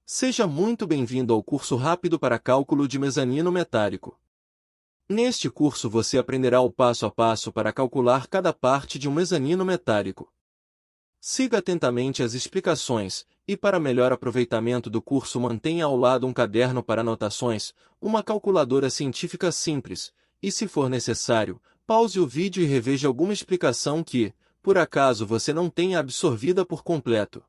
Seja muito bem-vindo ao curso rápido para cálculo de mezanino metálico. Neste curso você aprenderá o passo a passo para calcular cada parte de um mezanino metálico. Siga atentamente as explicações, e para melhor aproveitamento do curso mantenha ao lado um caderno para anotações, uma calculadora científica simples, e se for necessário, pause o vídeo e reveja alguma explicação que, por acaso você não tenha absorvida por completo.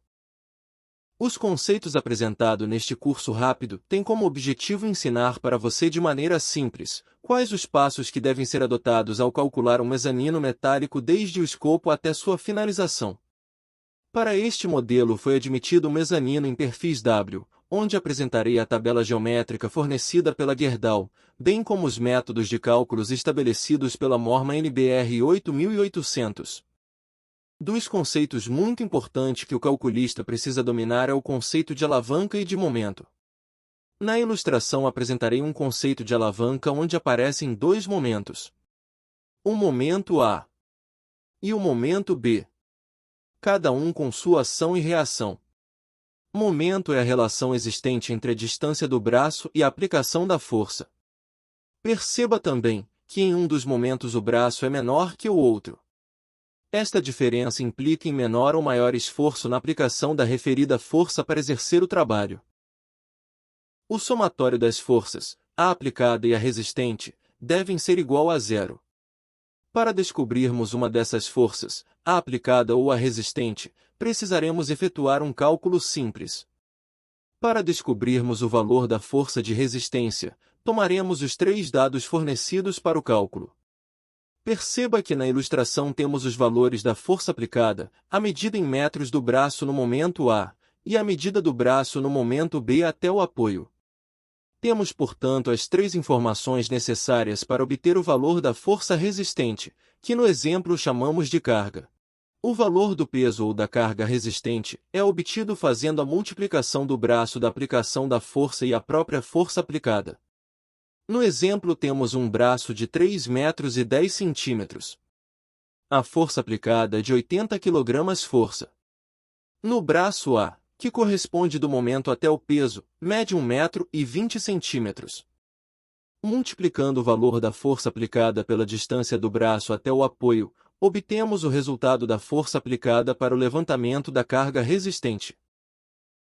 Os conceitos apresentados neste curso rápido têm como objetivo ensinar para você de maneira simples quais os passos que devem ser adotados ao calcular um mezanino metálico desde o escopo até sua finalização. Para este modelo foi admitido o mezanino em perfis W, onde apresentarei a tabela geométrica fornecida pela Gerdau, bem como os métodos de cálculos estabelecidos pela norma NBR 8800. Dos conceitos muito importantes que o calculista precisa dominar é o conceito de alavanca e de momento. Na ilustração apresentarei um conceito de alavanca onde aparecem dois momentos. O momento A e o momento B. Cada um com sua ação e reação. Momento é a relação existente entre a distância do braço e a aplicação da força. Perceba também que em um dos momentos o braço é menor que o outro. Esta diferença implica em menor ou maior esforço na aplicação da referida força para exercer o trabalho. O somatório das forças, a aplicada e a resistente, devem ser igual a zero. Para descobrirmos uma dessas forças, a aplicada ou a resistente, precisaremos efetuar um cálculo simples. Para descobrirmos o valor da força de resistência, tomaremos os três dados fornecidos para o cálculo. Perceba que na ilustração temos os valores da força aplicada, a medida em metros do braço no momento A, e a medida do braço no momento B até o apoio. Temos, portanto, as três informações necessárias para obter o valor da força resistente, que no exemplo chamamos de carga. O valor do peso ou da carga resistente é obtido fazendo a multiplicação do braço da aplicação da força e a própria força aplicada. No exemplo temos um braço de 3 metros e 10 centímetros. A força aplicada é de 80 kg força. No braço A, que corresponde do momento até o peso, mede 1 metro e 20 centímetros. Multiplicando o valor da força aplicada pela distância do braço até o apoio, obtemos o resultado da força aplicada para o levantamento da carga resistente.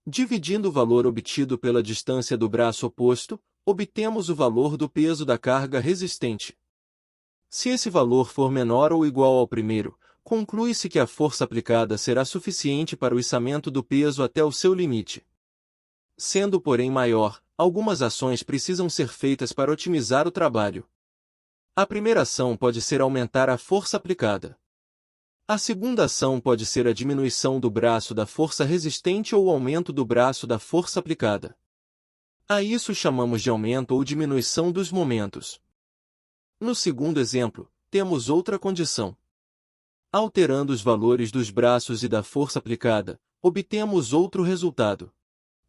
Dividindo o valor obtido pela distância do braço oposto, obtemos o valor do peso da carga resistente. Se esse valor for menor ou igual ao primeiro, conclui-se que a força aplicada será suficiente para o içamento do peso até o seu limite. Sendo, porém, maior, algumas ações precisam ser feitas para otimizar o trabalho. A primeira ação pode ser aumentar a força aplicada. A segunda ação pode ser a diminuição do braço da força resistente ou o aumento do braço da força aplicada. A isso chamamos de aumento ou diminuição dos momentos. No segundo exemplo, temos outra condição. Alterando os valores dos braços e da força aplicada, obtemos outro resultado.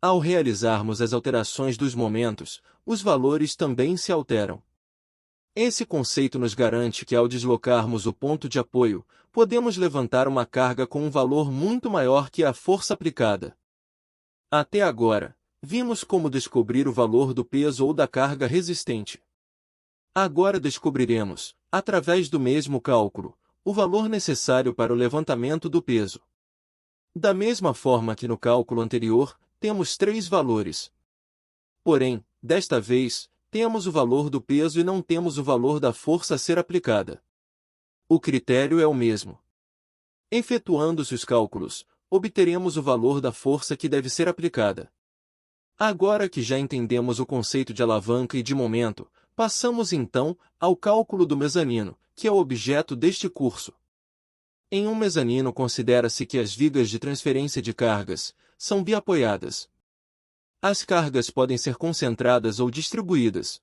Ao realizarmos as alterações dos momentos, os valores também se alteram. Esse conceito nos garante que ao deslocarmos o ponto de apoio, podemos levantar uma carga com um valor muito maior que a força aplicada. Até agora, vimos como descobrir o valor do peso ou da carga resistente. Agora descobriremos, através do mesmo cálculo, o valor necessário para o levantamento do peso. Da mesma forma que no cálculo anterior, temos três valores. Porém, desta vez, temos o valor do peso e não temos o valor da força a ser aplicada. O critério é o mesmo. Efetuando-se os cálculos, obteremos o valor da força que deve ser aplicada. Agora que já entendemos o conceito de alavanca e de momento, passamos então ao cálculo do mezanino, que é o objeto deste curso. Em um mezanino considera-se que as vigas de transferência de cargas são biapoiadas. As cargas podem ser concentradas ou distribuídas.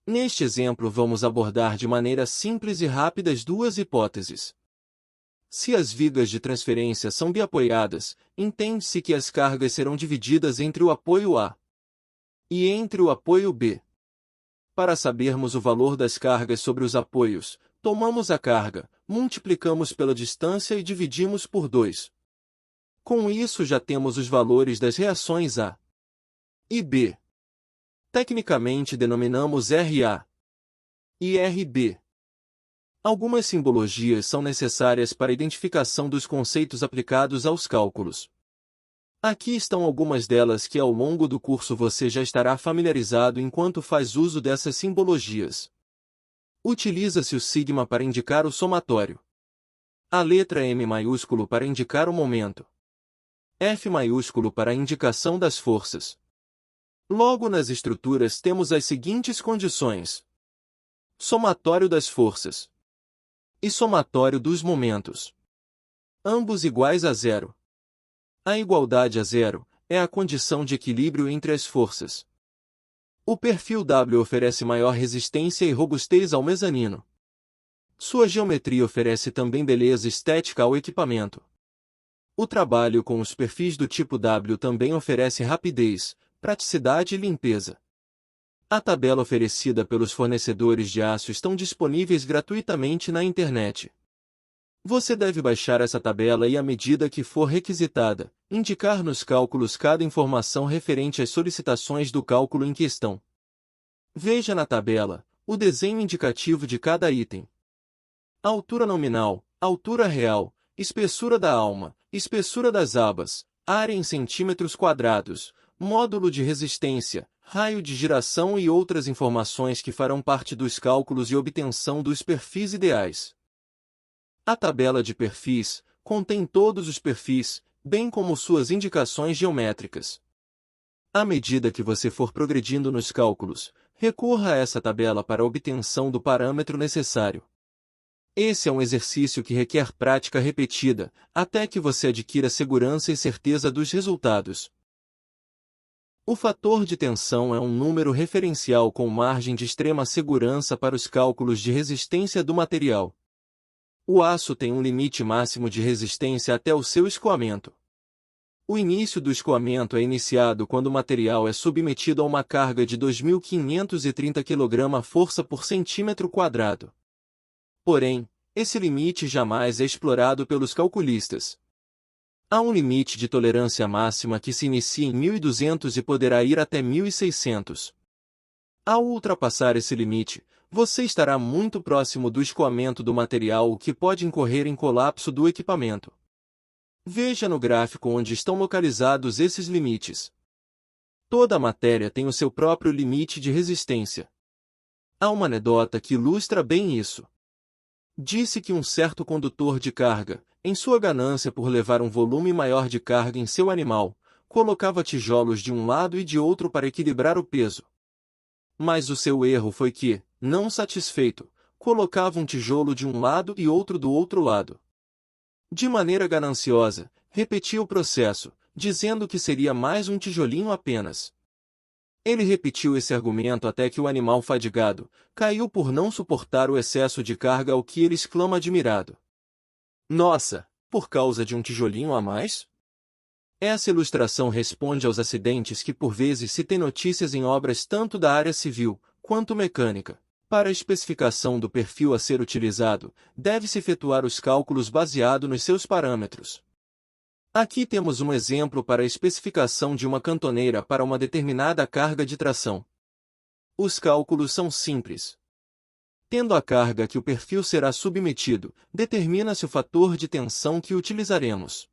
Neste exemplo vamos abordar de maneira simples e rápida as duas hipóteses. Se as vigas de transferência são biapoiadas, entende-se que as cargas serão divididas entre o apoio A e entre o apoio B. Para sabermos o valor das cargas sobre os apoios, tomamos a carga, multiplicamos pela distância e dividimos por 2. Com isso já temos os valores das reações A e B. Tecnicamente denominamos RA e RB. Algumas simbologias são necessárias para a identificação dos conceitos aplicados aos cálculos. Aqui estão algumas delas que ao longo do curso você já estará familiarizado enquanto faz uso dessas simbologias. Utiliza-se o sigma para indicar o somatório. A letra M maiúsculo para indicar o momento. F maiúsculo para a indicação das forças. Logo nas estruturas temos as seguintes condições: somatório das forças e somatório dos momentos. Ambos iguais a zero. A igualdade a zero é a condição de equilíbrio entre as forças. O perfil W oferece maior resistência e robustez ao mezanino. Sua geometria oferece também beleza estética ao equipamento. O trabalho com os perfis do tipo W também oferece rapidez, praticidade e limpeza. A tabela oferecida pelos fornecedores de aço estão disponíveis gratuitamente na internet. Você deve baixar essa tabela e, à medida que for requisitada, indicar nos cálculos cada informação referente às solicitações do cálculo em questão. Veja na tabela o desenho indicativo de cada item. Altura nominal, altura real, espessura da alma, espessura das abas, área em centímetros quadrados, módulo de resistência, raio de giração e outras informações que farão parte dos cálculos e obtenção dos perfis ideais. A tabela de perfis contém todos os perfis, bem como suas indicações geométricas. À medida que você for progredindo nos cálculos, recorra a essa tabela para a obtenção do parâmetro necessário. Esse é um exercício que requer prática repetida, até que você adquira segurança e certeza dos resultados. O fator de tensão é um número referencial com margem de extrema segurança para os cálculos de resistência do material. O aço tem um limite máximo de resistência até o seu escoamento. O início do escoamento é iniciado quando o material é submetido a uma carga de 2.530 kg força por centímetro quadrado. Porém, esse limite jamais é explorado pelos calculistas. Há um limite de tolerância máxima que se inicia em 1.200 e poderá ir até 1.600. Ao ultrapassar esse limite, você estará muito próximo do escoamento do material, o que pode incorrer em colapso do equipamento. Veja no gráfico onde estão localizados esses limites. Toda matéria tem o seu próprio limite de resistência. Há uma anedota que ilustra bem isso. Disse que um certo condutor de carga, em sua ganância por levar um volume maior de carga em seu animal, colocava tijolos de um lado e de outro para equilibrar o peso. Mas o seu erro foi que, não satisfeito, colocava um tijolo de um lado e outro do outro lado. De maneira gananciosa, repetia o processo, dizendo que seria mais um tijolinho apenas. Ele repetiu esse argumento até que o animal fadigado caiu por não suportar o excesso de carga, ao que ele exclama admirado: "Nossa, por causa de um tijolinho a mais?" Essa ilustração responde aos acidentes que por vezes se tem notícias em obras tanto da área civil quanto mecânica. Para a especificação do perfil a ser utilizado, deve-se efetuar os cálculos baseado nos seus parâmetros. Aqui temos um exemplo para a especificação de uma cantoneira para uma determinada carga de tração. Os cálculos são simples. Tendo a carga a que o perfil será submetido, determina-se o fator de tensão que utilizaremos.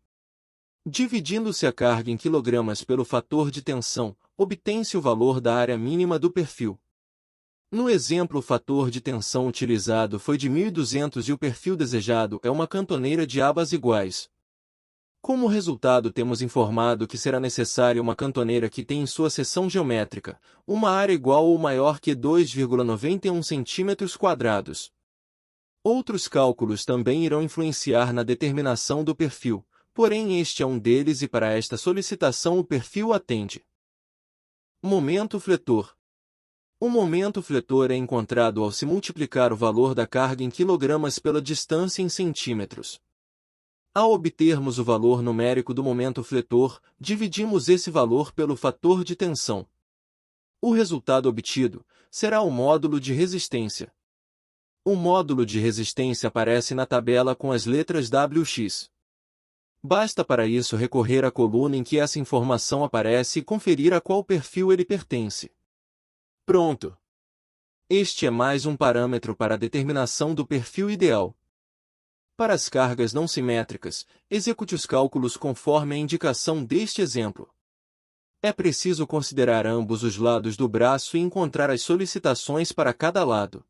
Dividindo-se a carga em quilogramas pelo fator de tensão, obtém-se o valor da área mínima do perfil. No exemplo, o fator de tensão utilizado foi de 1.200 e o perfil desejado é uma cantoneira de abas iguais. Como resultado, temos informado que será necessária uma cantoneira que tem em sua seção geométrica uma área igual ou maior que 2,91 cm². Outros cálculos também irão influenciar na determinação do perfil, porém este é um deles e para esta solicitação o perfil atende. Momento fletor. O momento fletor é encontrado ao se multiplicar o valor da carga em quilogramas pela distância em centímetros. Ao obtermos o valor numérico do momento fletor, dividimos esse valor pelo fator de tensão. O resultado obtido será o módulo de resistência. O módulo de resistência aparece na tabela com as letras WX. Basta para isso recorrer à coluna em que essa informação aparece e conferir a qual perfil ele pertence. Pronto! Este é mais um parâmetro para a determinação do perfil ideal. Para as cargas não simétricas, execute os cálculos conforme a indicação deste exemplo. É preciso considerar ambos os lados do braço e encontrar as solicitações para cada lado.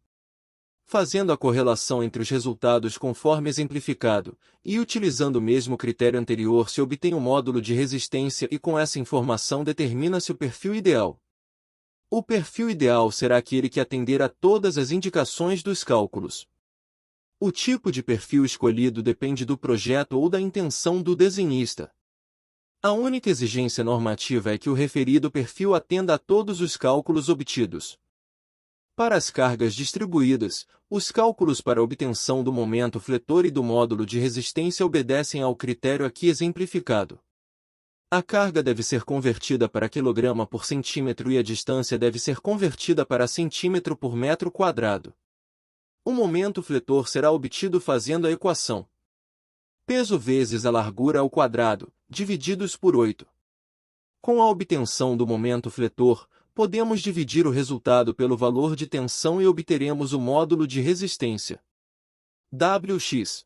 Fazendo a correlação entre os resultados conforme exemplificado, e utilizando o mesmo critério anterior se obtém o módulo de resistência e com essa informação determina-se o perfil ideal. O perfil ideal será aquele que atender a todas as indicações dos cálculos. O tipo de perfil escolhido depende do projeto ou da intenção do desenhista. A única exigência normativa é que o referido perfil atenda a todos os cálculos obtidos. Para as cargas distribuídas, os cálculos para a obtenção do momento fletor e do módulo de resistência obedecem ao critério aqui exemplificado. A carga deve ser convertida para quilograma por centímetro e a distância deve ser convertida para centímetro por metro quadrado. O momento fletor será obtido fazendo a equação peso vezes a largura ao quadrado, divididos por 8. Com a obtenção do momento fletor, podemos dividir o resultado pelo valor de tensão e obteremos o módulo de resistência. Wx.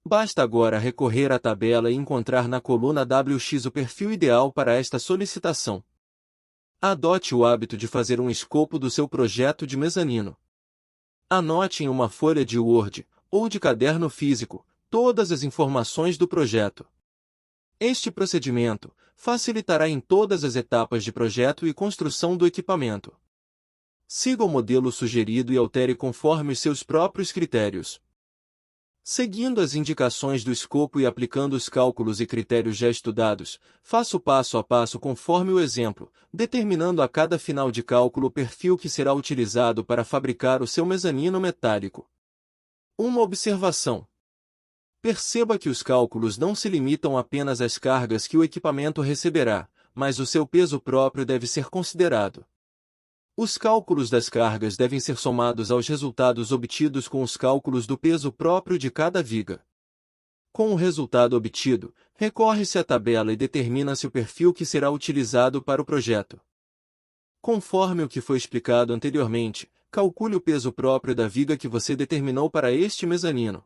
Basta agora recorrer à tabela e encontrar na coluna Wx o perfil ideal para esta solicitação. Adote o hábito de fazer um escopo do seu projeto de mezanino. Anote em uma folha de Word, ou de caderno físico, todas as informações do projeto. Este procedimento facilitará em todas as etapas de projeto e construção do equipamento. Siga o modelo sugerido e altere conforme os seus próprios critérios. Seguindo as indicações do escopo e aplicando os cálculos e critérios já estudados, faça o passo a passo conforme o exemplo, determinando a cada final de cálculo o perfil que será utilizado para fabricar o seu mezanino metálico. Uma observação. Perceba que os cálculos não se limitam apenas às cargas que o equipamento receberá, mas o seu peso próprio deve ser considerado. Os cálculos das cargas devem ser somados aos resultados obtidos com os cálculos do peso próprio de cada viga. Com o resultado obtido, recorre-se à tabela e determina-se o perfil que será utilizado para o projeto. Conforme o que foi explicado anteriormente, calcule o peso próprio da viga que você determinou para este mezanino.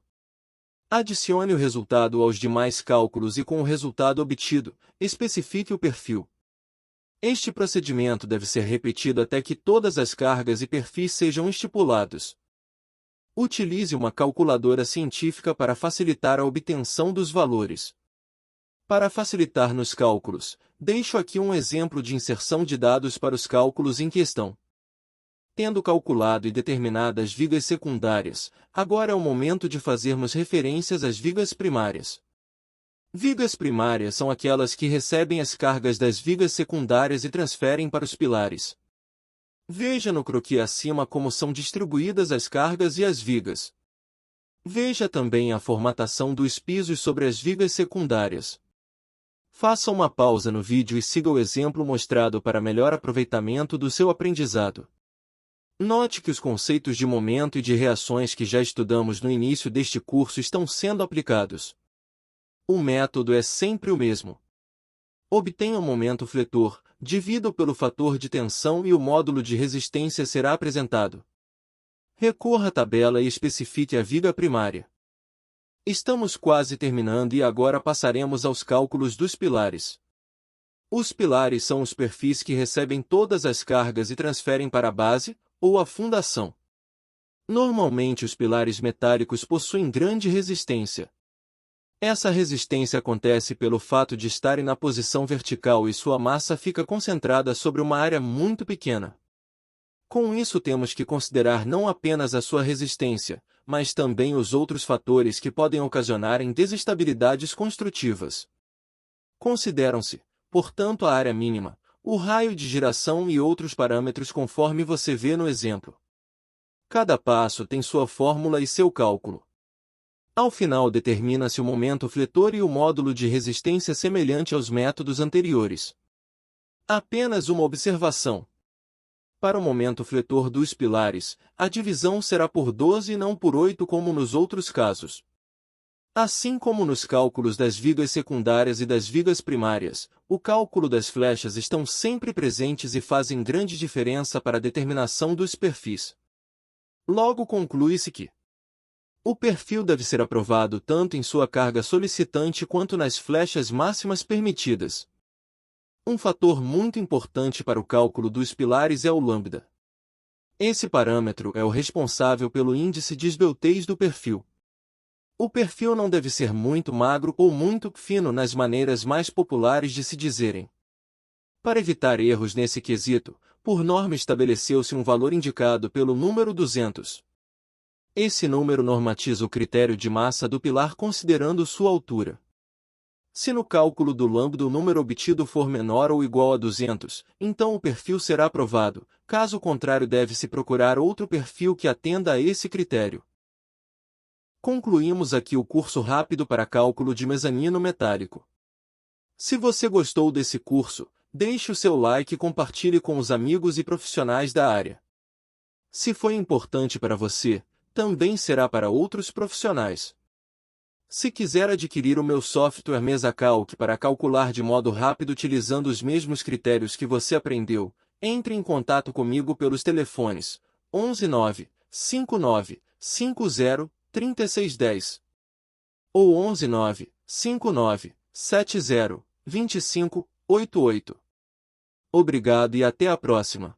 Adicione o resultado aos demais cálculos e com o resultado obtido, especifique o perfil. Este procedimento deve ser repetido até que todas as cargas e perfis sejam estipulados. Utilize uma calculadora científica para facilitar a obtenção dos valores. Para facilitar nos cálculos, deixo aqui um exemplo de inserção de dados para os cálculos em questão. Tendo calculado e determinado as vigas secundárias, agora é o momento de fazermos referências às vigas primárias. Vigas primárias são aquelas que recebem as cargas das vigas secundárias e transferem para os pilares. Veja no croquis acima como são distribuídas as cargas e as vigas. Veja também a formatação dos pisos sobre as vigas secundárias. Faça uma pausa no vídeo e siga o exemplo mostrado para melhor aproveitamento do seu aprendizado. Note que os conceitos de momento e de reações que já estudamos no início deste curso estão sendo aplicados. O método é sempre o mesmo. Obtenha o momento fletor, divida-o pelo fator de tensão e o módulo de resistência será apresentado. Recorra à tabela e especifique a viga primária. Estamos quase terminando e agora passaremos aos cálculos dos pilares. Os pilares são os perfis que recebem todas as cargas e transferem para a base, ou a fundação. Normalmente os pilares metálicos possuem grande resistência. Essa resistência acontece pelo fato de estarem na posição vertical e sua massa fica concentrada sobre uma área muito pequena. Com isso temos que considerar não apenas a sua resistência, mas também os outros fatores que podem ocasionar desestabilidades construtivas. Consideram-se, portanto, a área mínima, o raio de giração e outros parâmetros conforme você vê no exemplo. Cada passo tem sua fórmula e seu cálculo. Ao final determina-se o momento fletor e o módulo de resistência semelhante aos métodos anteriores. Apenas uma observação. Para o momento fletor dos pilares, a divisão será por 12 e não por 8 como nos outros casos. Assim como nos cálculos das vigas secundárias e das vigas primárias, o cálculo das flechas estão sempre presentes e fazem grande diferença para a determinação dos perfis. Logo conclui-se que o perfil deve ser aprovado tanto em sua carga solicitante quanto nas flechas máximas permitidas. Um fator muito importante para o cálculo dos pilares é o lambda. Esse parâmetro é o responsável pelo índice de esbeltez do perfil. O perfil não deve ser muito magro ou muito fino nas maneiras mais populares de se dizerem. Para evitar erros nesse quesito, por norma estabeleceu-se um valor indicado pelo número 200. Esse número normatiza o critério de massa do pilar considerando sua altura. Se no cálculo do lambda o número obtido for menor ou igual a 200, então o perfil será aprovado, caso contrário deve-se procurar outro perfil que atenda a esse critério. Concluímos aqui o curso rápido para cálculo de mezanino metálico. Se você gostou desse curso, deixe o seu like e compartilhe com os amigos e profissionais da área. Se foi importante para você, também será para outros profissionais. Se quiser adquirir o meu software MesaCalc para calcular de modo rápido utilizando os mesmos critérios que você aprendeu, entre em contato comigo pelos telefones 11 9 59 50 3610 ou 11 9 59 70 25 88. Obrigado e até a próxima.